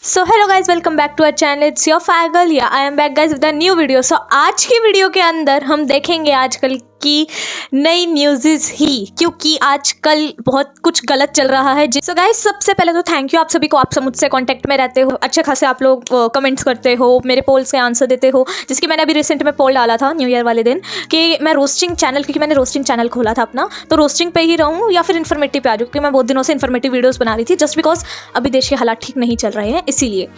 So hello guys, welcome back to our channel. It's your फाइगल या I am back guys with a new video. So आज की video के अंदर हम देखेंगे आजकल की नई न्यूज़ ही, क्योंकि आजकल बहुत कुछ गलत चल रहा है। सो गाइज, सबसे पहले तो थैंक यू आप सभी को, आप सब मुझसे कांटेक्ट में रहते हो, अच्छे खासे आप लोग कमेंट्स करते हो, मेरे पोल्स के आंसर देते हो। जिसकी मैंने अभी रिसेंट में पोल डाला था न्यू ईयर वाले दिन कि मैं रोस्टिंग चैनल, क्योंकि मैंने रोस्टिंग चैनल खोला था अपना, तो रोस्टिंग पे ही रहूँ या फिर इन्फॉर्मेटिव पे आ जाऊँ, क्योंकि मैं बहुत दिनों से इन्फॉर्मेटिव वीडियोज़ बना रही थी, जस्ट बिकॉज अभी देश के हालात ठीक नहीं चल रहे हैं इसीलिए।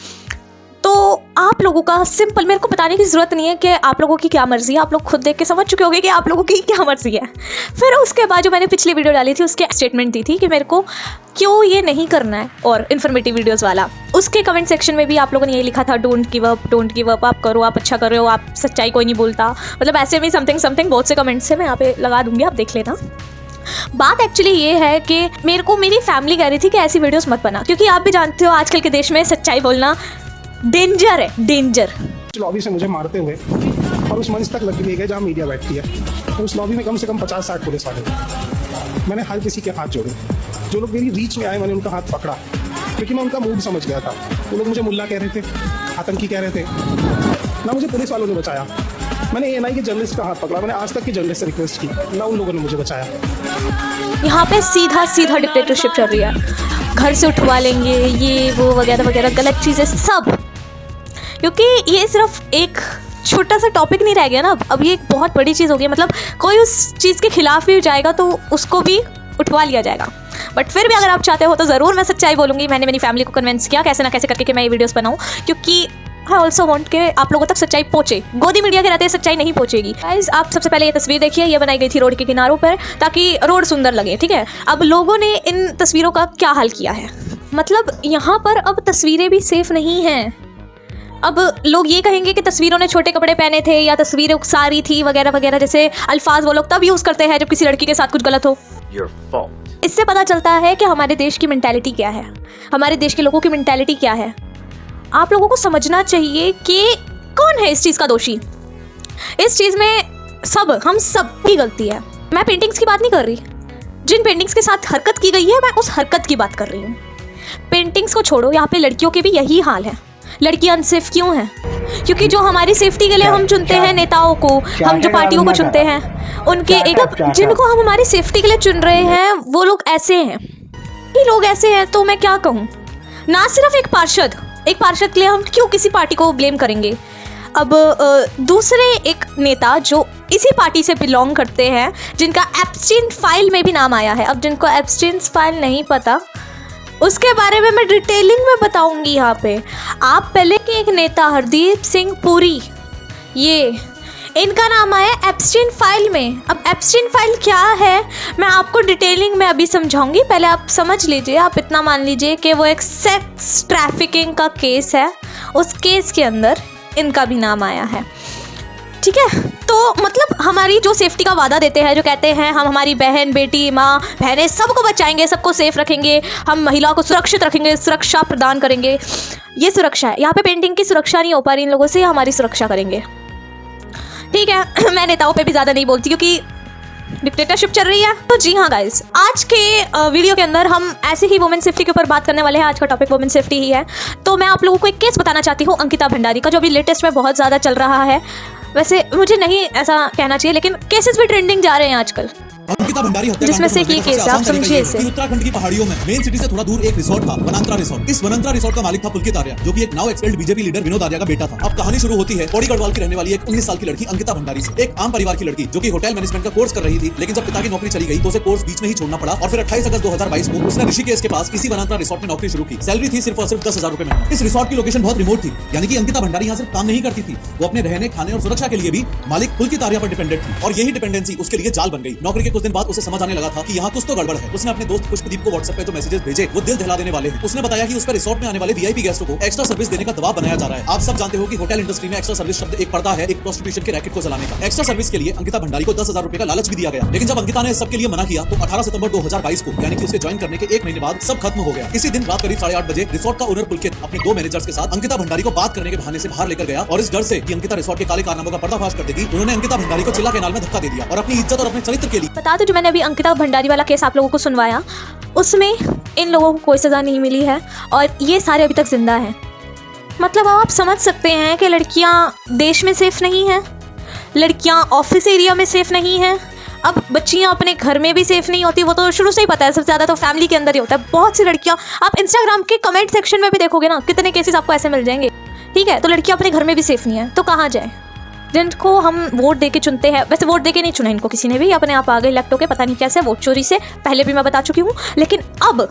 तो आप लोगों का सिंपल, मेरे को बताने की ज़रूरत नहीं है कि आप लोगों की क्या मर्ज़ी है, आप लोग खुद देख के समझ चुके होंगे कि आप लोगों की क्या मर्ज़ी है। फिर उसके बाद जो मैंने पिछली वीडियो डाली थी उसके स्टेटमेंट दी थी कि मेरे को क्यों ये नहीं करना है और इन्फॉर्मेटिव वीडियोस वाला। उसके कमेंट सेक्शन में भी आप लोगों ने यही लिखा था, डोंट गिव अप, आप करो, आप अच्छा कर रहे हो, आप सच्चाई कोई नहीं बोलता, मतलब ऐसे में समथिंग बहुत से कमेंट्स है, मैं यहाँ पे लगा दूँगी, आप देख लेना। बात एक्चुअली ये है कि मेरे को मेरी फैमिली कह रही थी कि ऐसी वीडियोस मत बना, क्योंकि आप भी जानते हो आजकल के देश में सच्चाई बोलना डेंजर है, डेंजर। लॉबी से मुझे मारते हुए और उस मंच तक लग गए जहाँ मीडिया बैठती है, तो उस लॉबी में कम से कम 50-60 पुलिस वाले। मैंने हर किसी के हाथ जोड़े, जो लोग मेरी रीच में आए मैंने उनका हाथ पकड़ा, क्योंकि मैं उनका मूड समझ गया था। वो लोग मुझे मुल्ला कह रहे थे, आतंकी कह रहे थे, ना मुझे पुलिस वालों ने बचाया। मैंने ANI के जर्नलिस्ट का हाथ पकड़ा, मैंने आज तक की जर्नलिस्ट से रिक्वेस्ट की, ना उन लोगों ने मुझे बचाया। यहाँ पे सीधा डिक्टेटरशिप चल रही है, घर से उठवा लेंगे, ये वो वगैरह वगैरह गलत चीज़ें सब, क्योंकि ये सिर्फ एक छोटा सा टॉपिक नहीं रह गया ना, अब ये एक बहुत बड़ी चीज़ हो गई। मतलब कोई उस चीज़ के खिलाफ भी जाएगा तो उसको भी उठवा लिया जाएगा। बट फिर भी अगर आप चाहते हो तो ज़रूर मैं सच्चाई बोलूँगी। मैंने मेरी फैमिली को कन्विंस किया कैसे ना कैसे करके कि मैं ये वीडियोस बनाऊँ, क्योंकि आई ऑल्सो वॉन्ट के आप लोगों तक सच्चाई पहुँचे। गोदी मीडिया के रहते सच्चाई नहीं पहुँचेगी। गाइस, आप सबसे पहले ये तस्वीर देखिए, ये बनाई गई थी रोड के किनारों पर ताकि रोड सुंदर लगे, ठीक है। अब लोगों ने इन तस्वीरों का क्या हाल किया है, मतलब यहाँ पर अब तस्वीरें भी सेफ नहीं हैं। अब लोग ये कहेंगे कि तस्वीरों ने छोटे कपड़े पहने थे या तस्वीरें उकसारी थी वगैरह वगैरह, जैसे अल्फाज वो लोग तब यूज़ करते हैं जब किसी लड़की के साथ कुछ गलत हो। इससे पता चलता है कि हमारे देश की मेंटालिटी क्या है, हमारे देश के लोगों की मेंटालिटी क्या है। आप लोगों को समझना चाहिए कि कौन है इस चीज़ का दोषी। इस चीज़ में हम सब की गलती है। मैं पेंटिंग्स की बात नहीं कर रही, जिन पेंटिंग्स के साथ हरकत की गई है मैं उस हरकत की बात कर रही हूँ। पेंटिंग्स को छोड़ो, यहाँ पे लड़कियों के भी यही हाल है। लड़कियां अनसेफ क्यों हैं? क्योंकि जो हमारी सेफ्टी के लिए हम चुनते हैं नेताओं को, हम जो पार्टियों को चुनते हैं, उनके एक जिनको हम हमारी सेफ्टी के लिए चुन रहे हैं वो लोग ऐसे हैं। ये लोग ऐसे हैं तो मैं क्या कहूँ। ना सिर्फ एक पार्षद के लिए हम क्यों किसी पार्टी को ब्लेम करेंगे। अब दूसरे एक नेता जो इसी पार्टी से बिलोंग करते हैं, जिनका एब्स्टीन फाइल में भी नाम आया है। अब जिनको एब्स्टीन फाइल नहीं पता उसके बारे में मैं डिटेलिंग में बताऊंगी यहाँ पे। आप पहले के एक नेता हरदीप सिंह पुरी, ये इनका नाम आया एब्स्टीन फाइल में। अब एब्स्टीन फाइल क्या है मैं आपको डिटेलिंग में अभी समझाऊंगी, पहले आप समझ लीजिए। आप इतना मान लीजिए कि वो एक सेक्स ट्रैफिकिंग का केस है, उस केस के अंदर इनका भी नाम आया है, ठीक है। तो मतलब हमारी जो सेफ्टी का वादा देते हैं, जो कहते हैं हम हमारी बहन, बेटी, माँ, बहनें सबको बचाएंगे, सबको सेफ रखेंगे, हम महिला को सुरक्षित रखेंगे, सुरक्षा प्रदान करेंगे, ये सुरक्षा है। यहाँ पे पेंटिंग की सुरक्षा नहीं हो पा रही इन लोगों से, हमारी सुरक्षा करेंगे, ठीक है। मैं नेताओं पे भी ज़्यादा नहीं बोलती क्योंकि डिक्टेटरशिप चल रही है। तो जी हाँ गाइस, आज के वीडियो के अंदर हम ऐसे ही वुमेन सेफ्टी के ऊपर बात करने वाले हैं। आज का टॉपिक वुमेन सेफ्टी ही है। तो मैं आप लोगों को एक केस बताना चाहती हूँ अंकिता भंडारी का, जो अभी लेटेस्ट में बहुत ज़्यादा चल रहा है। वैसे मुझे नहीं ऐसा कहना चाहिए, लेकिन केसेस भी ट्रेंडिंग जा रहे हैं आजकल, अंकिता भंडारी हत्याकांड जिसमें से एक केस है, आप समझिए इसे। उत्तराखंड की पहाड़ियों में मेन सिटी से थोड़ा दूर एक रिसोर्ट था, वनांतरा रिसोर्ट। इस वनांतरा रिसोर्ट का मालिक था पुलकित आर्या, जो कि एक now expelled BJP leader Vinod Arya का बेटा था। अब कहानी शुरू होती है पौड़ी गढ़वाल की रहने वाली एक 19 साल की लड़की अंकिता भंडारी से। एक आम परिवार की लड़की जो कि होटल मैनेजमेंट का कोर्स कर रही थी, लेकिन जब पिता की नौकरी चली गई तो उसे कोर्स बीच में ही छोड़ना पड़ा। और फिर 28 अगस्त 2022 को उसने ऋषिकेश के पास इसी वनांतरा रिसोर्ट में नौकरी शुरू की। सैलरी थी सिर्फ और सिर्फ 10,000 रुपए महीना। इस रिसोर्ट की लोकेशन बहुत रिमोट थी, यानी कि अंकिता भंडारी यहाँ सिर्फ काम नहीं करती थी, वो अपने रहने, खाने और सुरक्षा के लिए भी मालिक पुलकित आर्या पर डिपेंडेंट थी। और यही डिपेंडेंसी उसके लिए जाल बन गई। नौकरी के कुछ दिन बाद उसे समझ आने लगा था कि यहाँ कुछ तो गड़बड़ है। उसने अपने दोस्त पुष्पदीप को व्हाट्सएप पे जो मैसेजेस भेजे वो दिल दहला देने वाले हैं। उसने बताया कि उस पर रिसोर्ट में आने वाले वीआईपी गेस्टों को एक्स्ट्रा सर्विस देने का दबाव बनाया जा रहा है। आप सब जानते हो कि होटल इंडस्ट्री में एक्स्ट्रा सर्विस शब्द एक पर्दा है, एक प्रोस्टिट्यूशन के रैकेट को चलाने का। एक्स्ट्रा सर्विस के लिए अंकिता भंडारी को 10,000 रुपए का लालच भी दिया गया, लेकिन जब अंकिता ने इस सब के लिए मना किया तो 18 सितंबर 2022 को, यानी कि उसके ज्वाइन करने के 1 महीने बाद सब खत्म हो गया। इसी दिन रात करीब 8:30 बजे रिसोर्ट का ओनर पुलकित अपने 2 मैनेजर्स के साथ अंकिता भंडारी को बात करने के बहाने से बाहर लेकर गया, और इस डर से कि अंकिता रिसोर्ट के काले कारनामों का पर्दाफाश कर देगी, उन्होंने अंकिता भंडारी को चिल्ला कैनाल में धक्का दे दिया और अपनी इज्जत और अपने चरित्र के लिए। बता दो, जो मैंने अभी अंकिता भंडारी वाला केस आप लोगों को सुनवाया, उसमें इन लोगों को कोई सज़ा नहीं मिली है और ये सारे अभी तक जिंदा हैं। मतलब आप समझ सकते हैं कि लड़कियां देश में सेफ़ नहीं हैं, लड़कियां ऑफिस एरिया में सेफ़ नहीं हैं, अब बच्चियां अपने घर में भी सेफ़ नहीं होती। वो तो शुरू से ही पता है, सबसे ज़्यादा तो फैमिली के अंदर ही होता है। बहुत सी लड़कियां, आप इंस्टाग्राम के कमेंट सेक्शन में भी देखोगे ना, कितने केसेस आपको ऐसे मिल जाएंगे। ठीक है, तो लड़कियां अपने घर में भी सेफ़ नहीं है, तो कहाँ जाए? जिनको हम वोट दे के चुनते हैं, वैसे वोट दे के नहीं चुना इनको किसी ने भी, अपने आप आ गए इलेक्ट होके, पता नहीं कैसे, वोट चोरी से, पहले भी मैं बता चुकी हूँ। लेकिन अब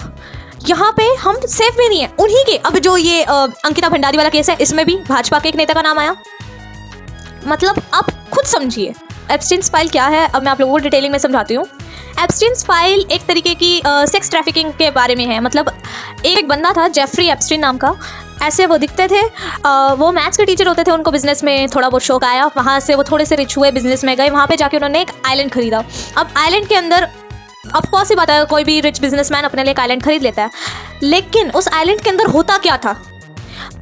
यहाँ पे हम सेफ भी नहीं है। उन्हीं के, अब जो ये अंकिता भंडारी वाला केस है, इसमें भी भाजपा के एक नेता का नाम आया। मतलब आप खुद समझिए एप्स्टीन्स फाइल क्या है। अब मैं आप लोगों को डिटेलिंग में समझाती हूँ। एप्स्टीन्स फाइल एक तरीके की सेक्स ट्रैफिकिंग के बारे में है। मतलब एक बंदा था जेफरी एप्स्टीन नाम का, ऐसे वो दिखते थे। वो मैथ्स के टीचर होते थे, उनको बिजनेस में थोड़ा बहुत शौक आया, वहाँ से वो थोड़े से रिच हुए, बिजनेस में गए, वहाँ पे जाके उन्होंने एक आइलैंड खरीदा। अब आइलैंड के अंदर, अब कौन सी बात है, कोई भी रिच बिजनेसमैन अपने लिए एक आइलैंड खरीद लेता है, लेकिन उस आइलैंड के अंदर होता क्या था?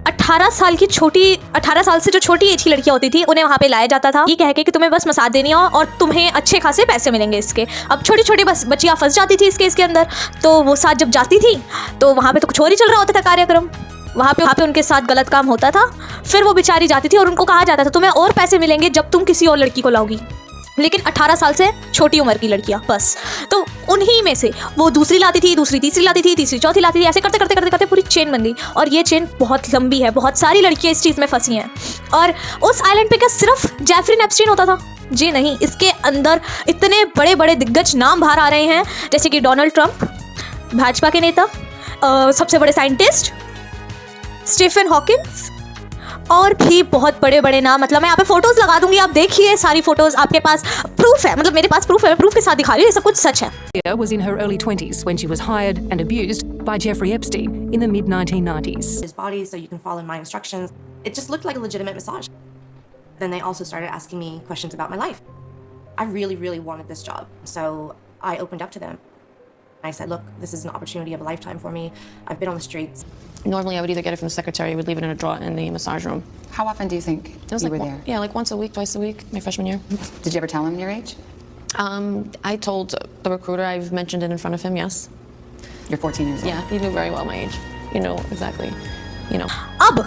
18 साल से जो छोटी एज की लड़कियां होती थी, उन्हें वहाँ पे लाया जाता था, ये कह के कि तुम्हें बस मसाज देनी हो और तुम्हें अच्छे खासे पैसे मिलेंगे इसके। अब छोटी छोटी बस बच्चियाँ फंस जाती थी इसके अंदर, तो वो साथ जब जाती थी तो वहाँ पे तो कुछ और ही चल रहा होता था कार्यक्रम, वहाँ पे उनके साथ गलत काम होता था। फिर वो बेचारी जाती थी और उनको कहा जाता था तुम्हें और पैसे मिलेंगे जब तुम किसी और लड़की को लाओगी, लेकिन 18 साल से छोटी उम्र की लड़कियाँ बस। तो उन्हीं में से वो दूसरी लाती थी, दूसरी तीसरी लाती थी, तीसरी चौथी लाती थी, ऐसे करते करते करते करते पूरी चेन बन गई। और ये चेन बहुत लंबी है, बहुत सारी लड़कियाँ इस चीज़ में फंसी हैं। और उस आइलैंड पे क्या सिर्फ जेफरी एप्स्टीन होता था? जी नहीं, इसके अंदर इतने बड़े बड़े दिग्गज नाम बाहर आ रहे हैं, जैसे कि डोनाल्ड ट्रंप, भाजपा के नेता, सबसे बड़े साइंटिस्ट स्टीफन हॉकिंस, और भी बहुत बड़े बड़े नाम। मतलब मैं यहाँ पे फोटोज लगा दूंगी, आप देखिए सारी फोटोज, आपके पास प्रूफ है, मतलब मेरे पास प्रूफ है, मैं प्रूफ के साथ दिखा रही हूँ, ये सब कुछ सच है। was in her early 20s when she was hired and abused by Jeffrey Epstein in the mid-1990s. His body so you can follow my instructions. It just looked like a legitimate massage. Then they also started asking me questions about my life. I really, really wanted this job, so I opened up to them. I said, look, this is an opportunity of a lifetime for me. I've been on the streets. Normally, I would either get it from the secretary, would leave it in a drawer in the massage room. How often do you think It was you like were there? Yeah, like once a week, twice a week, my freshman year. Did you ever tell him your age? I told the recruiter, I've mentioned it in front of him, yes. You're 14 years old. Yeah, he knew very well my age. You know exactly, you know. अब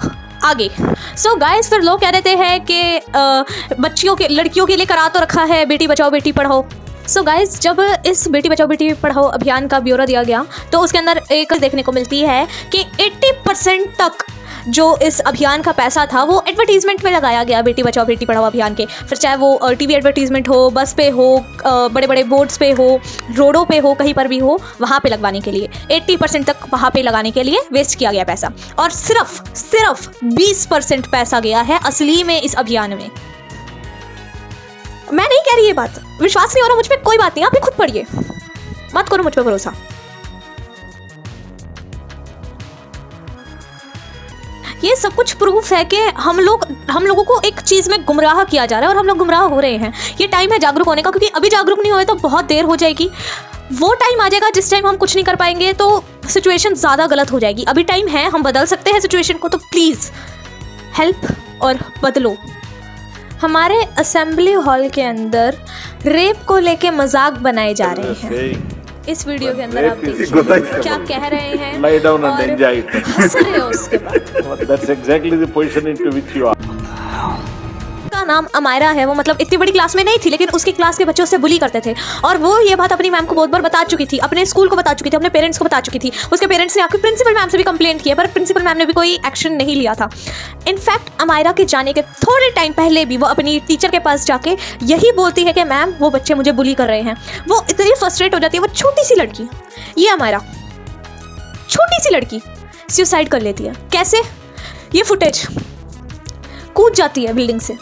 आगे so guys, फिर लोग कह देते हैं कि बच्चियों के, लड़कियों के लिए करा तो रखा है बेटी बचाओ बेटी पढ़ाओ। सो गाइस, जब इस बेटी बचाओ बेटी पढ़ाओ अभियान का ब्यौरा दिया गया तो उसके अंदर एक देखने को मिलती है कि 80% तक जो इस अभियान का पैसा था वो एडवर्टीजमेंट में लगाया गया, बेटी बचाओ बेटी पढ़ाओ अभियान के। फिर चाहे वो टीवी एडवर्टीजमेंट हो, बस पे हो, बड़े बड़े बोर्ड्स पे हो, रोडों पे हो, कहीं पर भी हो, वहाँ पे लगवाने के लिए 80% तक वहाँ पे लगाने के लिए वेस्ट किया गया पैसा। और सिर्फ 20% पैसा गया है असली में इस अभियान में। मैं नहीं कह रही ये बात, विश्वास नहीं हो रहा मुझ पे, कोई बात नहीं, आप भी खुद पढ़िए, मत करो मुझ पे भरोसा। ये सब कुछ प्रूफ है कि हम लोगों को एक चीज़ में गुमराह किया जा रहा है और हम लोग गुमराह हो रहे हैं। ये टाइम है जागरूक होने का, क्योंकि अभी जागरूक नहीं हुए तो बहुत देर हो जाएगी। वो टाइम आ जाएगा जिस टाइम हम कुछ नहीं कर पाएंगे तो सिचुएशन ज़्यादा गलत हो जाएगी। अभी टाइम है, हम बदल सकते हैं सिचुएशन को, तो प्लीज़ हेल्प और बदलो। हमारे असेंबली हॉल के अंदर रेप को लेके मजाक बनाए जा रहे हैं। इस वीडियो के अंदर आप देखिए क्या कह रहे हैं, Lie down and और enjoy it. हंस रहे हो उसके बाद। That's exactly the position into which you are. का नाम अमायरा है, वो मतलब इतनी बड़ी क्लास में नहीं थी, लेकिन उसकी क्लास के बच्चे उससे बुली करते थे। और वो ये बात अपनी मैम को बहुत बार बता चुकी थी, अपने स्कूल को बता चुकी थी, अपने पेरेंट्स को बता चुकी थी। उसके पेरेंट्स ने आकर प्रिंसिपल मैम से भी कंप्लेंट किया, पर प्रिंसिपल मैम ने भी कोई एक्शन नहीं लिया था। इनफैक्ट अमायरा के जाने के थोड़े टाइम पहले भी वो अपनी टीचर के पास जाके यही बोलती है कि मैम वो बच्चे मुझे बुली कर रहे हैं। वो इतनी फ्रस्ट्रेट हो जाती है, वो छोटी सी लड़की, ये अमायरा छोटी सी लड़की सुसाइड कर लेती है। कैसे? ये फुटेज, कूद जाती है बिल्डिंग से।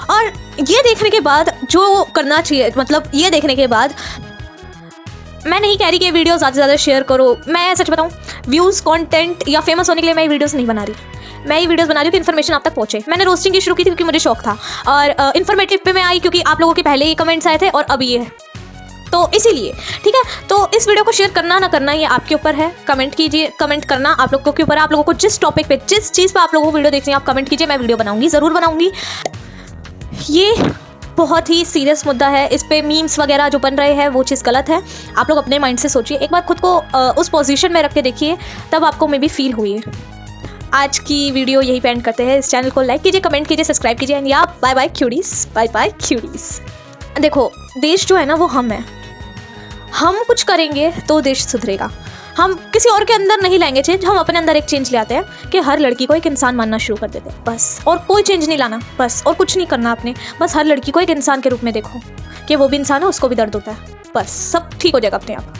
और ये देखने के बाद जो करना चाहिए, मतलब ये देखने के बाद मैं नहीं कह रही कि ये वीडियो ज़्यादा से ज़्यादा शेयर करो। मैं सच बताऊँ, व्यूज़, कंटेंट या फेमस होने के लिए मैं ये वीडियोस नहीं बना रही। मैं ये वीडियोस बना रही हूँ कि इन्फॉर्मेशन आप तक पहुँचे। मैंने रोस्टिंग की शुरू की थी क्योंकि मुझे शौक था, और इन्फॉर्मेटिव पे मैं आई क्योंकि आप लोगों के पहले ही कमेंट्स आए थे और अब ये है, तो इसीलिए ठीक है। तो इस वीडियो को शेयर करना ना करना ये आपके ऊपर है। कमेंट कीजिए, कमेंट करना आप लोगों के ऊपर है। आप लोगों को जिस टॉपिक पे, जिस चीज़ पे आप लोगों को वीडियो देखनी है, आप कमेंट कीजिए, मैं वीडियो बनाऊंगी, ज़रूर बनाऊंगी। ये बहुत ही सीरियस मुद्दा है, इस पे मीम्स वगैरह जो बन रहे हैं वो चीज़ गलत है। आप लोग अपने माइंड से सोचिए, एक बार खुद को उस पोजीशन में रख के देखिए, तब आपको मे बी फील हुई। आज की वीडियो यही पे एंड करते हैं। इस चैनल को लाइक कीजिए, कमेंट कीजिए, सब्सक्राइब कीजिए एंड या bye bye queries, bye bye queries. देखो देश जो है ना वो हम है, हम कुछ करेंगे तो देश सुधरेगा। हम किसी और के अंदर नहीं लाएंगे चेंज, हम अपने अंदर एक चेंज ले आते हैं कि हर लड़की को एक इंसान मानना शुरू कर देते हैं बस, और कोई चेंज नहीं लाना बस, और कुछ नहीं करना आपने, बस हर लड़की को एक इंसान के रूप में देखो कि वो भी इंसान है, उसको भी दर्द होता है, बस सब ठीक हो जाएगा अपने आप।